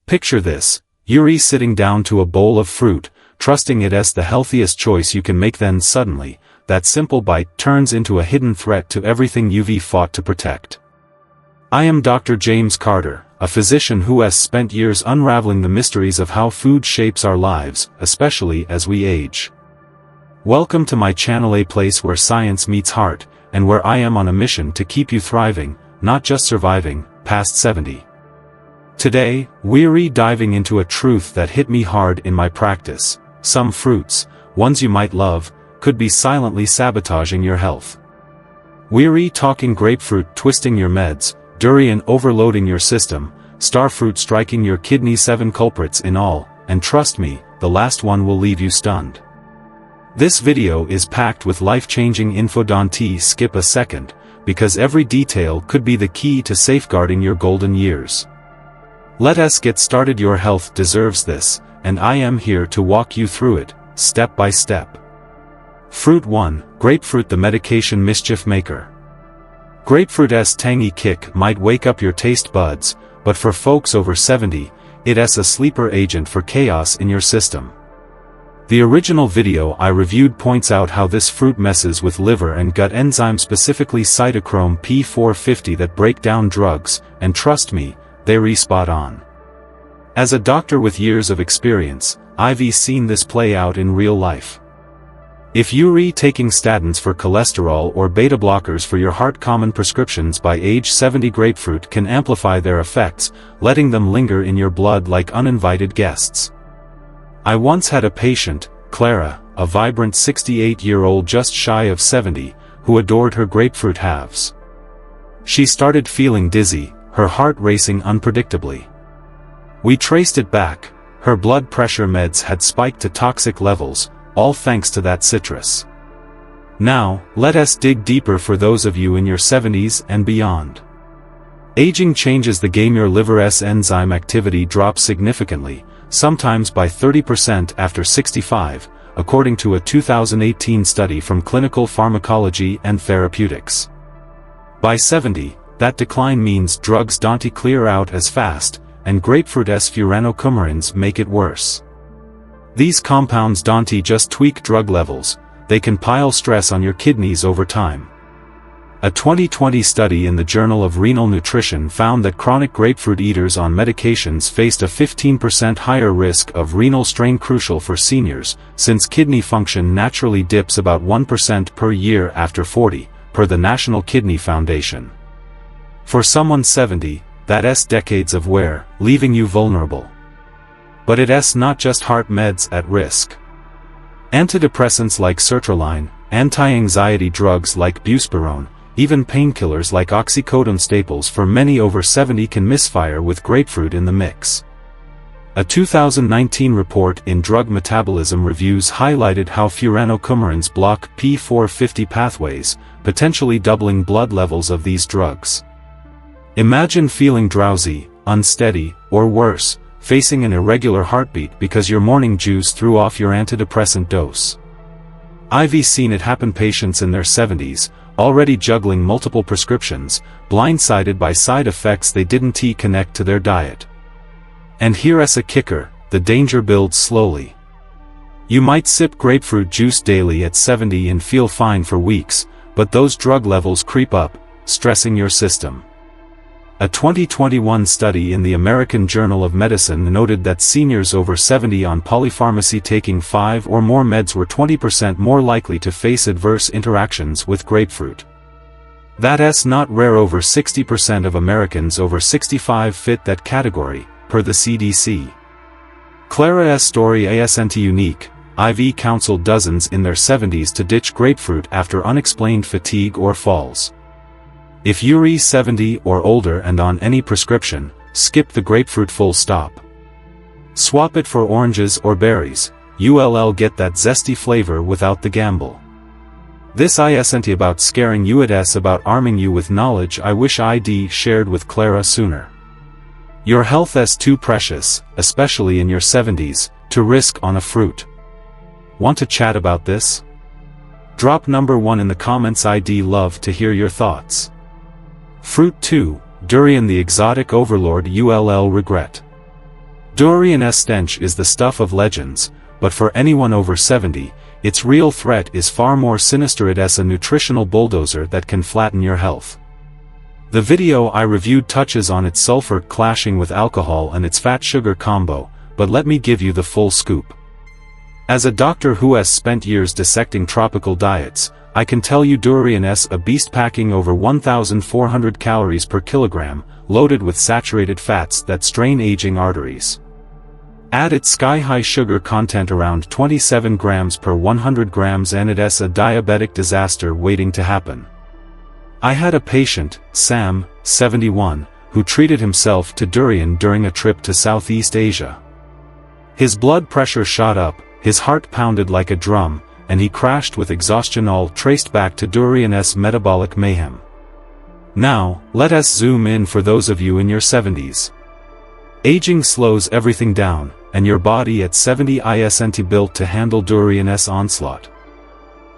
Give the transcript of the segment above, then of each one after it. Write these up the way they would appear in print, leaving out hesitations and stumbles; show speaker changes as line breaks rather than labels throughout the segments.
Picture this, Yuri sitting down to a bowl of fruit, trusting it as the healthiest choice you can make. Then suddenly, that simple bite turns into a hidden threat to everything you've fought to protect. I am Dr. James Carter, a physician who has spent years unraveling the mysteries of how food shapes our lives, especially as we age. Welcome to my channel, a place where science meets heart, and where I am on a mission to keep you thriving, not just surviving, past 70. Today, we're diving into a truth that hit me hard in my practice. Some fruits, ones you might love, could be silently sabotaging your health. We're talking grapefruit twisting your meds, Durian overloading your system, Starfruit striking your kidney. 7 culprits in all, and trust me, the last one will leave you stunned. This video is packed with life-changing info. Don't skip a second, because every detail could be the key to safeguarding your golden years. Let us get started. Your health deserves this, and I am here to walk you through it, step by step. Fruit 1, Grapefruit, the medication mischief maker. Grapefruit's tangy kick might wake up your taste buds, but for folks over 70, it's a sleeper agent for chaos in your system. The original video I reviewed points out how this fruit messes with liver and gut enzymes, specifically cytochrome P450, that break down drugs, and trust me, they're spot on. As a doctor with years of experience, I've seen this play out in real life. If you're taking statins for cholesterol or beta blockers for your heart, common prescriptions by age 70, grapefruit can amplify their effects, letting them linger in your blood like uninvited guests. I once had a patient, Clara, a vibrant 68-year-old just shy of 70, who adored her grapefruit halves. She started feeling dizzy, her heart racing unpredictably. We traced it back. Her blood pressure meds had spiked to toxic levels, all thanks to that citrus. Now, let us dig deeper for those of you in your 70s and beyond. Aging changes the game. Your liver's enzyme activity drops significantly, sometimes by 30% after 65, according to a 2018 study from Clinical Pharmacology and Therapeutics. By 70, that decline means drugs don't clear out as fast, and grapefruit's furanocoumarins make it worse. These compounds don't just tweak drug levels, they can pile stress on your kidneys over time. A 2020 study in the Journal of Renal Nutrition found that chronic grapefruit eaters on medications faced a 15% higher risk of renal strain, crucial for seniors, since kidney function naturally dips about 1% per year after 40, per the National Kidney Foundation. For someone 70, that's decades of wear, leaving you vulnerable. But it's not just heart meds at risk. Antidepressants like sertraline, anti-anxiety drugs like buspirone, even painkillers like oxycodone, staples for many over 70, can misfire with grapefruit in the mix. A 2019 report in Drug Metabolism Reviews highlighted how furanocoumarins block P450 pathways, potentially doubling blood levels of these drugs. Imagine feeling drowsy, unsteady, or worse, facing an irregular heartbeat because your morning juice threw off your antidepressant dose. I've seen it happen. Patients in their 70s, already juggling multiple prescriptions, blindsided by side effects they didn't connect to their diet. And here's a kicker, the danger builds slowly. You might sip grapefruit juice daily at 70 and feel fine for weeks, but those drug levels creep up, stressing your system. A 2021 study in the American Journal of Medicine noted that seniors over 70 on polypharmacy taking 5 or more meds were 20% more likely to face adverse interactions with grapefruit. That's not rare. Over 60% of Americans over 65 fit that category, per the CDC. Clara's story isn't unique. I've counseled dozens in their 70s to ditch grapefruit after unexplained fatigue or falls. If you're 70 or older and on any prescription, skip the grapefruit, full stop. Swap it for oranges or berries. You'll get that zesty flavor without the gamble. This isn't about scaring you, it's about arming you with knowledge I wish I'd shared with Clara sooner. Your health is too precious, especially in your 70s, to risk on a fruit. Want to chat about this? Drop number 1 in the comments. I'd love to hear your thoughts. Fruit 2, Durian, the exotic overlord. You'll regret. Durian's stench is the stuff of legends, but for anyone over 70, its real threat is far more sinister. It is a nutritional bulldozer that can flatten your health. The video I reviewed touches on its sulfur clashing with alcohol and its fat-sugar combo, but let me give you the full scoop. As a doctor who has spent years dissecting tropical diets, I can tell you Durian is a beast, packing over 1,400 calories per kilogram, loaded with saturated fats that strain aging arteries. Add its sky-high sugar content, around 27 grams per 100 grams, and it is a diabetic disaster waiting to happen. I had a patient, Sam, 71, who treated himself to durian during a trip to Southeast Asia. His blood pressure shot up, his heart pounded like a drum, and he crashed with exhaustion, all traced back to Durian's metabolic mayhem. Now, let us zoom in for those of you in your 70s. Aging slows everything down, and your body at 70 isn't built to handle Durian's onslaught.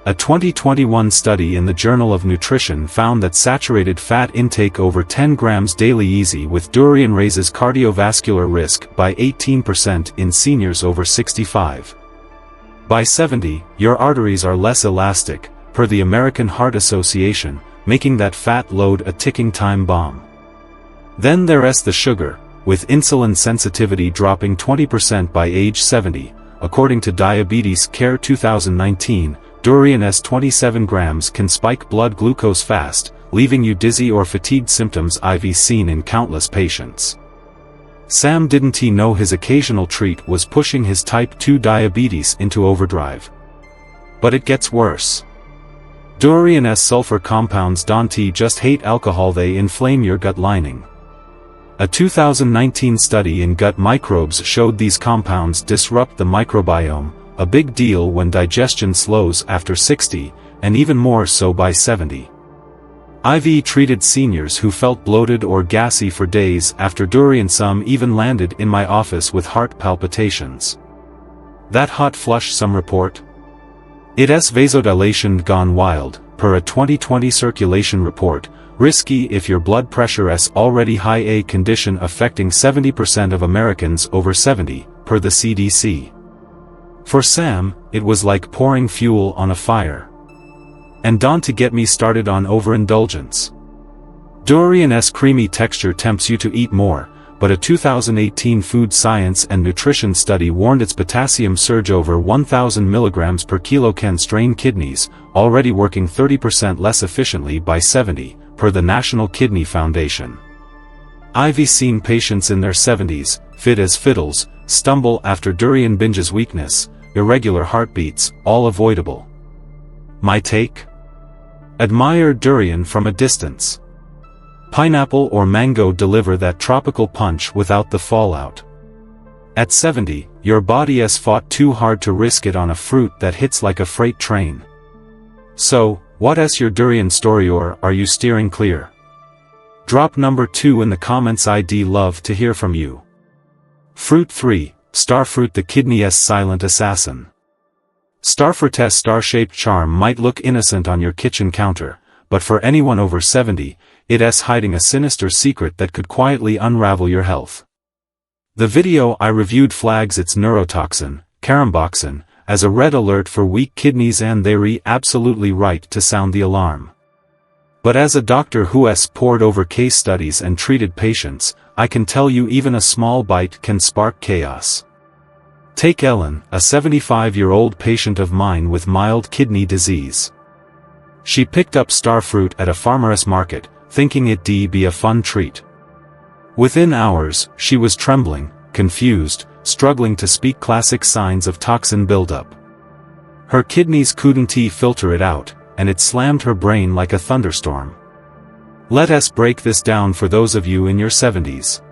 A 2021 study in the Journal of Nutrition found that saturated fat intake over 10 grams daily easy with durian raises cardiovascular risk by 18% in seniors over 65. By 70, your arteries are less elastic, per the American Heart Association, making that fat load a ticking time bomb. Then there's the sugar, with insulin sensitivity dropping 20% by age 70, according to Diabetes Care 2019. Durian's 27 grams can spike blood glucose fast, leaving you dizzy or fatigued, symptoms I've seen in countless patients. Sam didn't know his occasional treat was pushing his type 2 diabetes into overdrive. But it gets worse. Durian's sulfur compounds don't just hate alcohol, they inflame your gut lining. A 2019 study in gut microbes showed these compounds disrupt the microbiome, a big deal when digestion slows after 60, and even more so by 70. I've treated seniors who felt bloated or gassy for days after durian. Some even landed in my office with heart palpitations. That hot flush, some report? It's vasodilation gone wild, per a 2020 circulation report, risky if your blood pressure is already high, a condition affecting 70% of Americans over 70, per the CDC. For Sam, it was like pouring fuel on a fire. And don't get me started on overindulgence. Durian's creamy texture tempts you to eat more, but a 2018 Food Science and Nutrition study warned its potassium surge over 1,000 milligrams per kilo can strain kidneys, already working 30% less efficiently by 70, per the National Kidney Foundation. I've seen patients in their 70s, fit as fiddles, stumble after durian binges, weakness, irregular heartbeats, all avoidable. My take? Admire durian from a distance. Pineapple or mango deliver that tropical punch without the fallout. At 70, your body has fought too hard to risk it on a fruit that hits like a freight train. So, what is your durian story, or are you steering clear? Drop number 2 in the comments. I'd love to hear from you. Fruit 3, Starfruit, the kidney's silent assassin. Starfruit's star-shaped charm might look innocent on your kitchen counter, but for anyone over 70, it's hiding a sinister secret that could quietly unravel your health. The video I reviewed flags its neurotoxin, caramboxin, as a red alert for weak kidneys, and they're absolutely right to sound the alarm. But as a doctor who has pored over case studies and treated patients, I can tell you even a small bite can spark chaos. Take Ellen, a 75-year-old patient of mine with mild kidney disease. She picked up Starfruit at a farmer's market, thinking it'd be a fun treat. Within hours, she was trembling, confused, struggling to speak, classic signs of toxin buildup. Her kidneys couldn't filter it out, and it slammed her brain like a thunderstorm. Let us break this down for those of you in your 70s.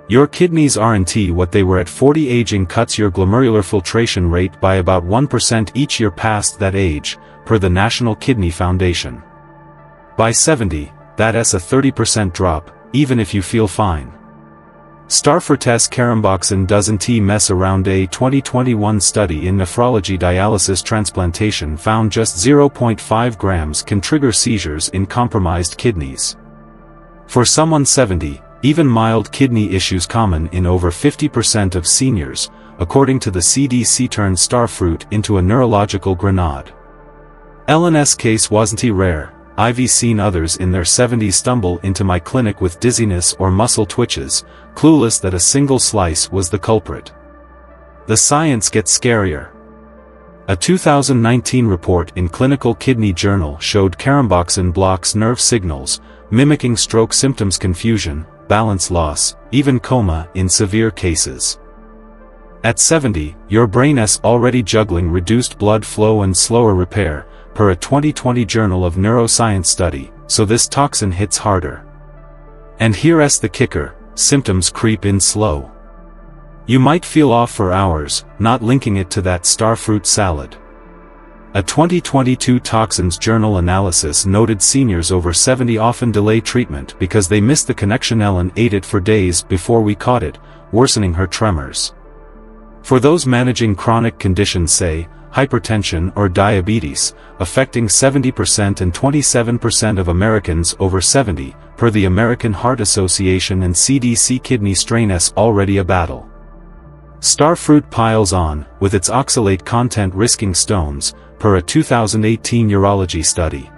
Your kidneys aren't what they were at 40. Aging cuts your glomerular filtration rate by about 1% each year past that age, per the National Kidney Foundation. By 70, that's a 30% drop, even if you feel fine. Starfruit's caramboxin doesn't mess around. A 2021 study in nephrology dialysis transplantation found just 0.5 grams can trigger seizures in compromised kidneys. For someone 70, Even mild kidney issues common in over 50% of seniors, according to the CDC, turned Starfruit into a neurological grenade. Ellen's case wasn't rare. I've seen others in their 70s stumble into my clinic with dizziness or muscle twitches, clueless that a single slice was the culprit. The science gets scarier. A 2019 report in Clinical Kidney Journal showed caramboxin blocks nerve signals, mimicking stroke symptoms, confusion, balance loss, even coma in severe cases. At 70, your brain is already juggling reduced blood flow and slower repair, per a 2020 Journal of Neuroscience study, so this toxin hits harder. And here's the kicker: symptoms creep in slow. You might feel off for hours, not linking it to that Starfruit salad. A 2022 Toxins Journal analysis noted seniors over 70 often delay treatment because they missed the connection. Ellen ate it for days before we caught it, worsening her tremors. For those managing chronic conditions, say, hypertension or diabetes, affecting 70% and 27% of Americans over 70, per the American Heart Association and CDC, kidney strain is already a battle. Starfruit piles on, with its oxalate content risking stones, per a 2018 urology study.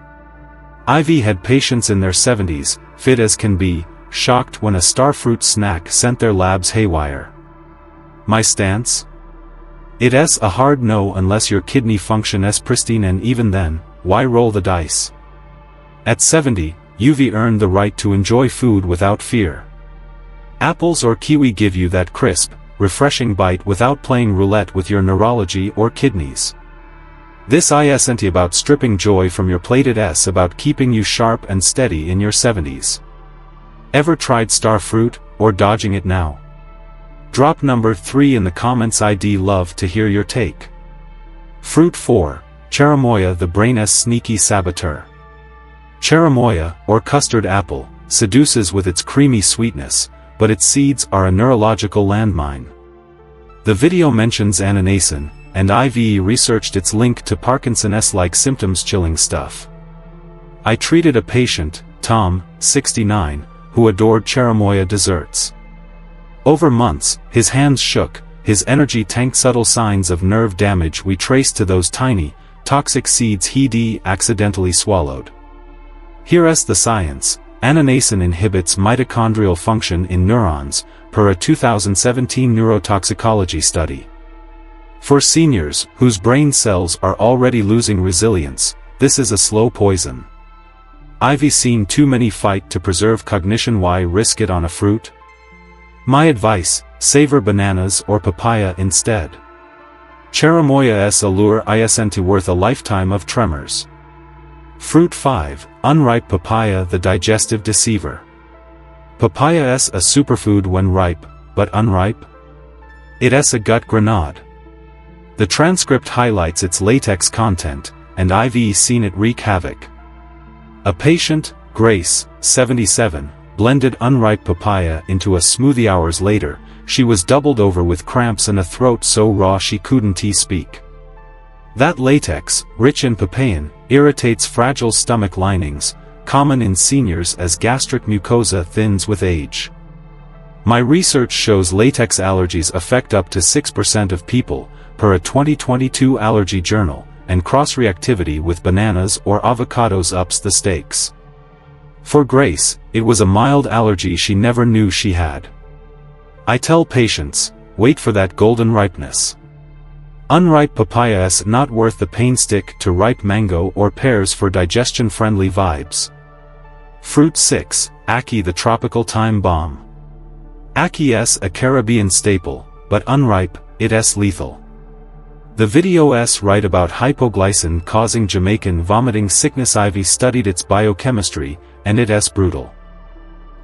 I've had patients in their 70s, fit as can be, shocked when a Starfruit snack sent their labs haywire. My stance? It's a hard no unless your kidney function is pristine, and even then, why roll the dice? At 70, you've earned the right to enjoy food without fear. Apples or kiwi give you that crisp, refreshing bite without playing roulette with your neurology or kidneys. This isn't about stripping joy from your plate, it's about keeping you sharp and steady in your 70s. Ever tried Starfruit, or dodging it now? Drop number 3 in the comments. I'd love to hear your take. Fruit 4, Cherimoya, the brain's sneaky saboteur. Cherimoya, or custard apple, seduces with its creamy sweetness, but its seeds are a neurological landmine. The video mentions annanasin, and I've researched its link to Parkinson's-like symptoms, chilling stuff. I treated a patient, Tom, 69, who adored Cherimoya desserts. Over months, his hands shook, his energy tanked. Subtle signs of nerve damage we traced to those tiny, toxic seeds he'd accidentally swallowed. Here's the science: annanasin inhibits mitochondrial function in neurons, per a 2017 neurotoxicology study. For seniors, whose brain cells are already losing resilience, this is a slow poison. I've seen too many fight to preserve cognition. Why risk it on a fruit? My advice: savor bananas or papaya instead. Cherimoya's allure isn't worth a lifetime of tremors. Fruit 5, Unripe papaya, the digestive deceiver. Papaya is a superfood when ripe, but unripe? It's a gut grenade. The transcript highlights its latex content, and I've seen it wreak havoc. A patient, Grace, 77, blended unripe papaya into a smoothie. Hours later, she was doubled over with cramps and a throat so raw she couldn't speak. That latex, rich in papain, irritates fragile stomach linings, common in seniors as gastric mucosa thins with age. My research shows latex allergies affect up to 6% of people, per a 2022 allergy journal, and cross-reactivity with bananas or avocados ups the stakes. For Grace, it was a mild allergy she never knew she had. I tell patients, wait for that golden ripeness. Unripe papaya is not worth the pain. Stick to ripe mango or pears for digestion-friendly vibes. Fruit 6, Ackee, the tropical time bomb. Ackee is a Caribbean staple, but unripe, it's lethal. The video is right about hypoglycin causing Jamaican vomiting sickness. I've studied its biochemistry, and it's brutal.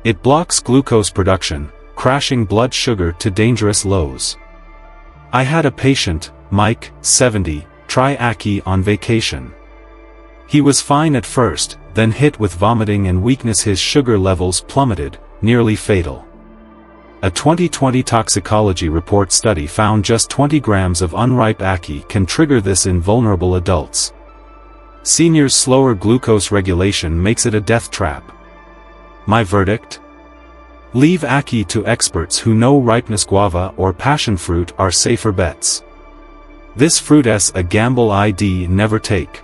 It blocks glucose production, crashing blood sugar to dangerous lows. I had a patient, Mike, 70, try Ackee on vacation. He was fine at first, then hit with vomiting and weakness. His sugar levels plummeted, nearly fatal. A 2020 toxicology report study found just 20 grams of unripe Ackee can trigger this in vulnerable adults. Seniors' slower glucose regulation makes it a death trap. My verdict? Leave Ackee to experts who know ripeness. Guava or passion fruit are safer bets. This fruit's a gamble I'd never take.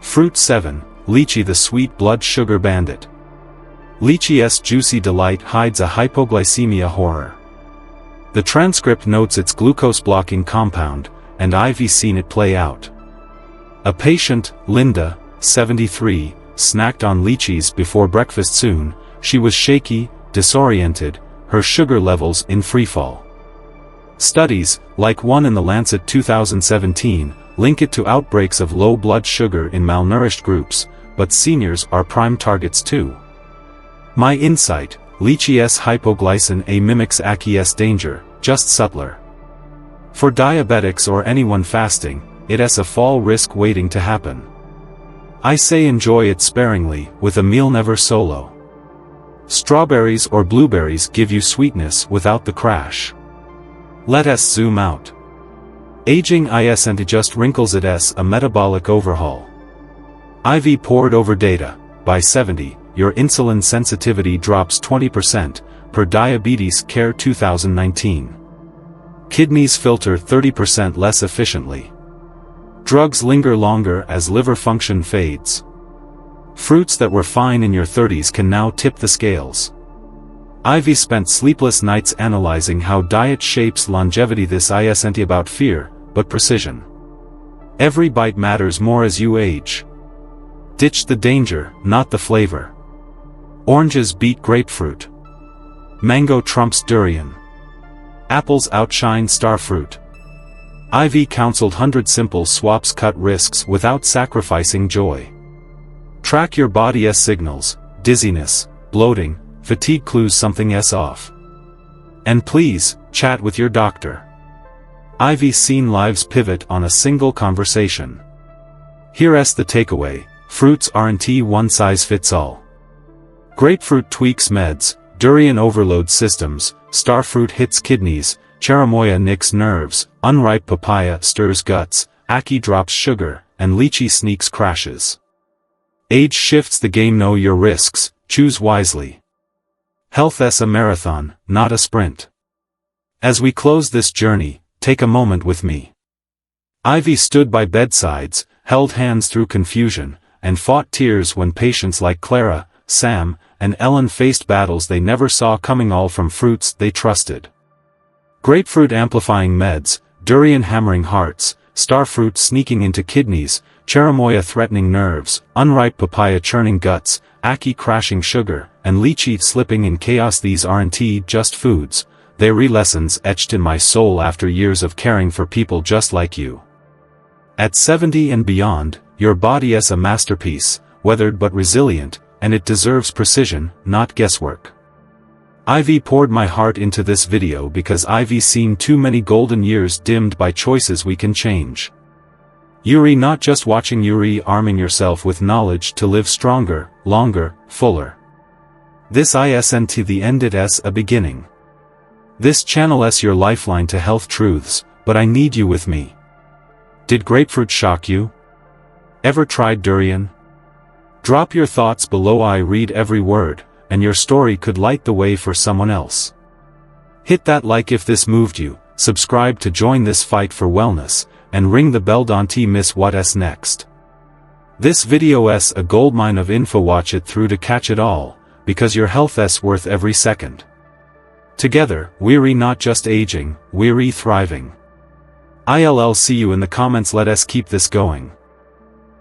Fruit 7, Lychee, the sweet blood sugar bandit. Lychee's juicy delight hides a hypoglycemia horror. The transcript notes its glucose-blocking compound, and I've seen it play out. A patient, Linda, 73, snacked on lychees before breakfast. Soon, she was shaky, disoriented, her sugar levels in freefall. Studies, like one in The Lancet 2017, link it to outbreaks of low blood sugar in malnourished groups, but seniors are prime targets too. My insight: Lychee's hypoglycin A mimics Ackee's danger, just subtler. For diabetics or anyone fasting, it's a fall risk waiting to happen. I say enjoy it sparingly, with a meal never solo. Strawberries or blueberries give you sweetness without the crash. Let us zoom out. Aging isn't just wrinkles, it's a metabolic overhaul. IV poured over data. By 70, your insulin sensitivity drops 20%, per Diabetes Care 2019. Kidneys filter 30% less efficiently. Drugs linger longer as liver function fades. Fruits that were fine in your 30s can now tip the scales. I've spent sleepless nights analyzing how diet shapes longevity. This isn't about fear, but precision. Every bite matters more as you age. Ditch the danger, not the flavor. Oranges beat grapefruit. Mango trumps durian. Apples outshine starfruit. I've counseled 100 simple swaps. Cut risks without sacrificing joy. Track your body's signals: dizziness, bloating, fatigue. Clues something's off. And please, chat with your doctor. I've seen lives pivot on a single conversation. Here's the takeaway: fruits aren't one size fits all. Grapefruit tweaks meds, durian overloads systems, starfruit hits kidneys, Cherimoya nicks nerves, unripe papaya stirs guts, Ackee drops sugar, and lychee sneaks crashes. Age shifts the game. Know your risks, choose wisely. Health's a marathon, not a sprint. As we close this journey, take a moment with me. I've stood by bedsides, held hands through confusion, and fought tears when patients like Clara, Sam, and Ellen faced battles they never saw coming, all from fruits they trusted. Grapefruit amplifying meds, durian hammering hearts, starfruit sneaking into kidneys, Cherimoya threatening nerves, unripe papaya churning guts, Ackee crashing sugar, and lychee slipping in chaos. These aren't just foods, they're lessons etched in my soul after years of caring for people just like you. At 70 and beyond, your body's a masterpiece, weathered but resilient, and it deserves precision, not guesswork. I've poured my heart into this video because I've seen too many golden years dimmed by choices we can change. You're not just watching, you're arming yourself with knowledge to live stronger, longer, fuller. This isn't the end, it's a beginning. This channel's your lifeline to health truths, but I need you with me. Did grapefruit shock you? Ever tried durian? Drop your thoughts below. I read every word, and your story could light the way for someone else. Hit that like if this moved you, subscribe to join this fight for wellness, and ring the bell. Don't miss what's next. This video's a goldmine of info. Watch it through to catch it all, because your health's worth every second. Together, we're not just aging, we're thriving. I'll see you in the comments. Let us keep this going.